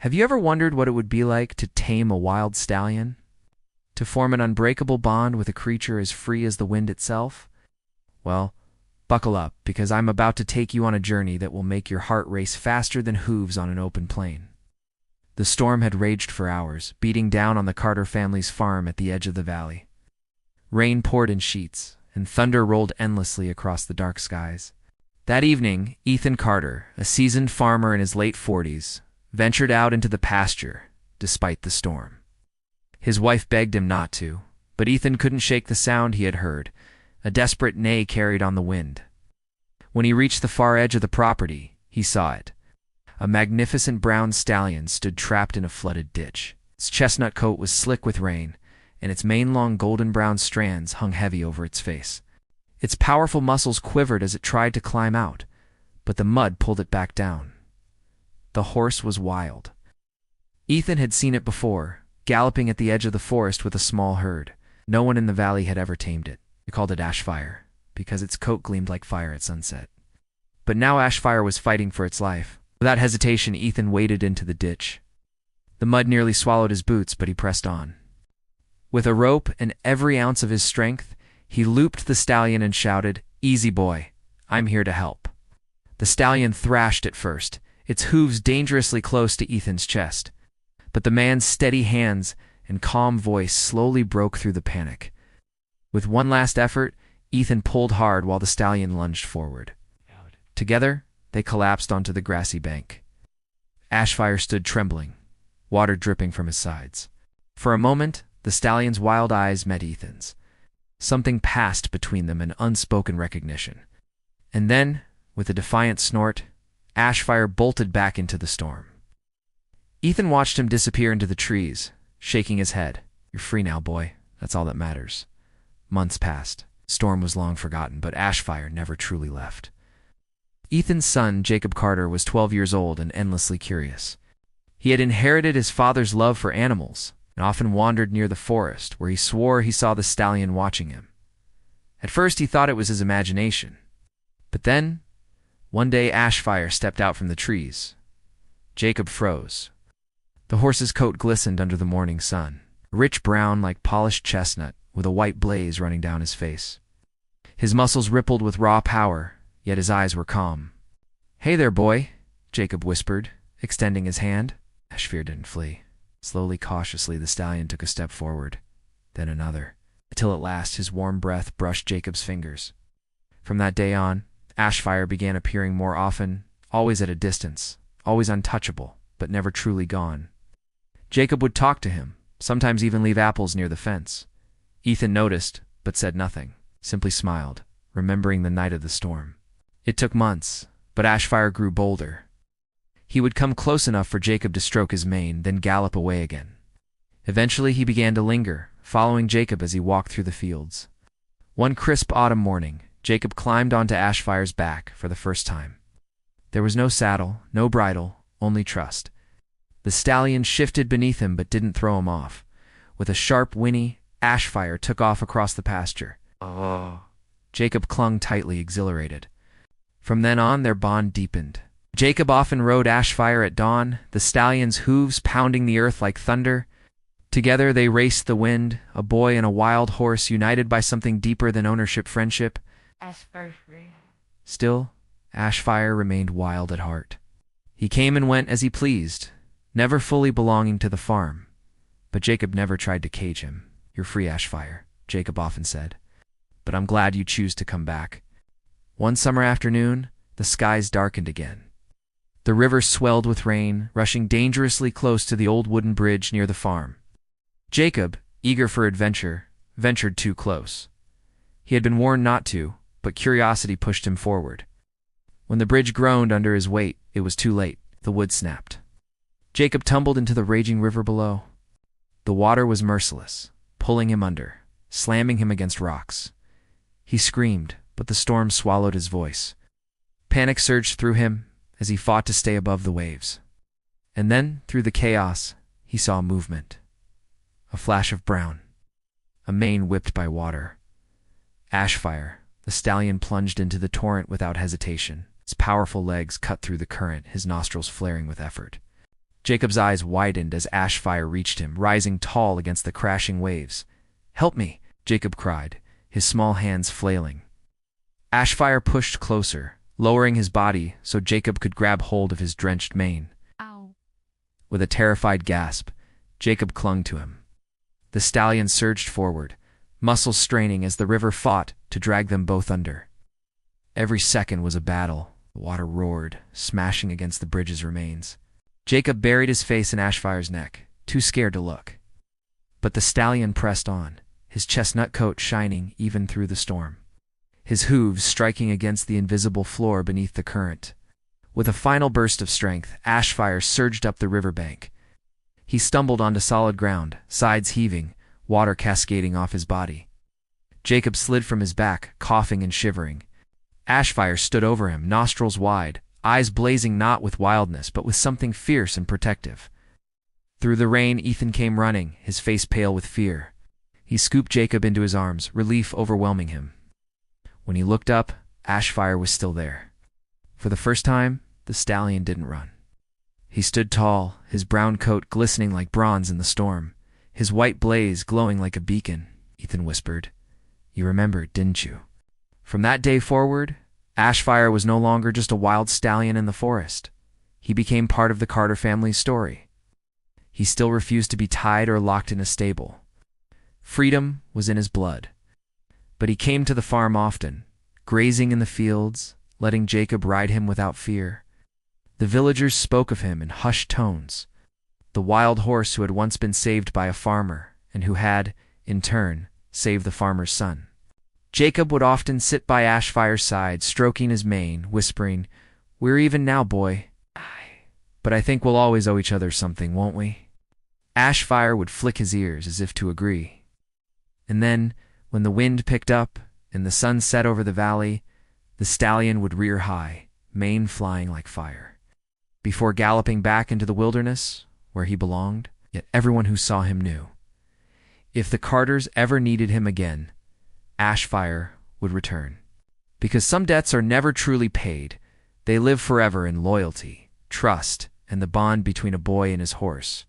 Have you ever wondered what it would be like to tame a wild stallion? To form an unbreakable bond with a creature as free as the wind itself? Well, buckle up, because I'm about to take you on a journey that will make your heart race faster than hooves on an open plain. The storm had raged for hours, beating down on the Carter family's farm at the edge of the valley. Rain poured in sheets, and thunder rolled endlessly across the dark skies. That evening, Ethan Carter, a seasoned farmer in his late 40s, ventured out into the pasture, despite the storm. His wife begged him not to, but Ethan couldn't shake the sound he had heard, a desperate neigh carried on the wind. When he reached the far edge of the property, he saw it. A magnificent brown stallion stood trapped in a flooded ditch. Its chestnut coat was slick with rain, and its mane long golden-brown strands hung heavy over its face. Its powerful muscles quivered as it tried to climb out, but the mud pulled it back down. The horse was wild. Ethan had seen it before, galloping at the edge of the forest with a small herd. No one in the valley had ever tamed it. They called it Ashfire, because its coat gleamed like fire at sunset. But now Ashfire was fighting for its life. Without hesitation, Ethan waded into the ditch. The mud nearly swallowed his boots, but he pressed on. With a rope and every ounce of his strength, he looped the stallion and shouted, "Easy, boy. I'm here to help." The stallion thrashed at first, its hooves dangerously close to Ethan's chest. But the man's steady hands and calm voice slowly broke through the panic. With one last effort, Ethan pulled hard while the stallion lunged forward. Together, they collapsed onto the grassy bank. Ashfire stood trembling, water dripping from his sides. For a moment, the stallion's wild eyes met Ethan's. Something passed between them, an unspoken recognition. And then, with a defiant snort, Ashfire bolted back into the storm. Ethan watched him disappear into the trees, shaking his head. "You're free now, boy. That's all that matters." Months passed. Storm was long forgotten, but Ashfire never truly left. Ethan's son, Jacob Carter, was 12 years old and endlessly curious. He had inherited his father's love for animals and often wandered near the forest, where he swore he saw the stallion watching him. At first he thought it was his imagination. But then, one day Ashfire stepped out from the trees. Jacob froze. The horse's coat glistened under the morning sun, rich brown like polished chestnut, with a white blaze running down his face. His muscles rippled with raw power, yet his eyes were calm. "Hey there, boy," Jacob whispered, extending his hand. Ashfire didn't flee. Slowly, cautiously, the stallion took a step forward, then another, until at last his warm breath brushed Jacob's fingers. From that day on, Ashfire began appearing more often, always at a distance, always untouchable, but never truly gone. Jacob would talk to him, sometimes even leave apples near the fence. Ethan noticed, but said nothing, simply smiled, remembering the night of the storm. It took months, but Ashfire grew bolder. He would come close enough for Jacob to stroke his mane, then gallop away again. Eventually he began to linger, following Jacob as he walked through the fields. One crisp autumn morning, Jacob climbed onto Ashfire's back for the first time. There was no saddle, no bridle, only trust. The stallion shifted beneath him but didn't throw him off. With a sharp whinny, Ashfire took off across the pasture. "Oh." Jacob clung tightly, exhilarated. From then on, their bond deepened. Jacob often rode Ashfire at dawn, the stallion's hooves pounding the earth like thunder. Together they raced the wind, a boy and a wild horse united by something deeper than ownership-friendship. Still, Ashfire remained wild at heart. He came and went as he pleased, never fully belonging to the farm. But Jacob never tried to cage him. "You're free, Ashfire," Jacob often said. "But I'm glad you choose to come back." One summer afternoon, the skies darkened again. The river swelled with rain, rushing dangerously close to the old wooden bridge near the farm. Jacob, eager for adventure, ventured too close. He had been warned not to, but curiosity pushed him forward. When the bridge groaned under his weight, it was too late. The wood snapped. Jacob tumbled into the raging river below. The water was merciless, pulling him under, slamming him against rocks. He screamed, but the storm swallowed his voice. Panic surged through him as he fought to stay above the waves. And then, through the chaos, he saw movement. A flash of brown. A mane whipped by water. Ashfire, the stallion plunged into the torrent without hesitation. His powerful legs cut through the current, his nostrils flaring with effort. Jacob's eyes widened as Ashfire reached him, rising tall against the crashing waves. "Help me!" Jacob cried, his small hands flailing. Ashfire pushed closer, lowering his body so Jacob could grab hold of his drenched mane. Ow. With a terrified gasp, Jacob clung to him. The stallion surged forward, muscles straining as the river fought to drag them both under. Every second was a battle. The water roared, smashing against the bridge's remains. Jacob buried his face in Ashfire's neck, too scared to look. But the stallion pressed on, his chestnut coat shining even through the storm, his hooves striking against the invisible floor beneath the current. With a final burst of strength, Ashfire surged up the riverbank. He stumbled onto solid ground, sides heaving, water cascading off his body. Jacob slid from his back, coughing and shivering. Ashfire stood over him, nostrils wide, eyes blazing not with wildness but with something fierce and protective. Through the rain, Ethan came running, his face pale with fear. He scooped Jacob into his arms, relief overwhelming him. When he looked up, Ashfire was still there. For the first time, the stallion didn't run. He stood tall, his brown coat glistening like bronze in the storm, his white blaze glowing like a beacon. Ethan whispered, "You remembered, didn't you?" From that day forward, Ashfire was no longer just a wild stallion in the forest. He became part of the Carter family's story. He still refused to be tied or locked in a stable. Freedom was in his blood. But he came to the farm often, grazing in the fields, letting Jacob ride him without fear. The villagers spoke of him in hushed tones, the wild horse who had once been saved by a farmer and who had, in turn, saved the farmer's son. Jacob would often sit by Ashfire's side, stroking his mane, whispering, "We're even now, boy. But I think we'll always owe each other something, won't we?" Ashfire would flick his ears as if to agree. And then, when the wind picked up and the sun set over the valley, the stallion would rear high, mane flying like fire, before galloping back into the wilderness, where he belonged. Yet everyone who saw him knew, if the Carters ever needed him again, Ashfire would return. Because some debts are never truly paid, they live forever in loyalty, trust, and the bond between a boy and his horse.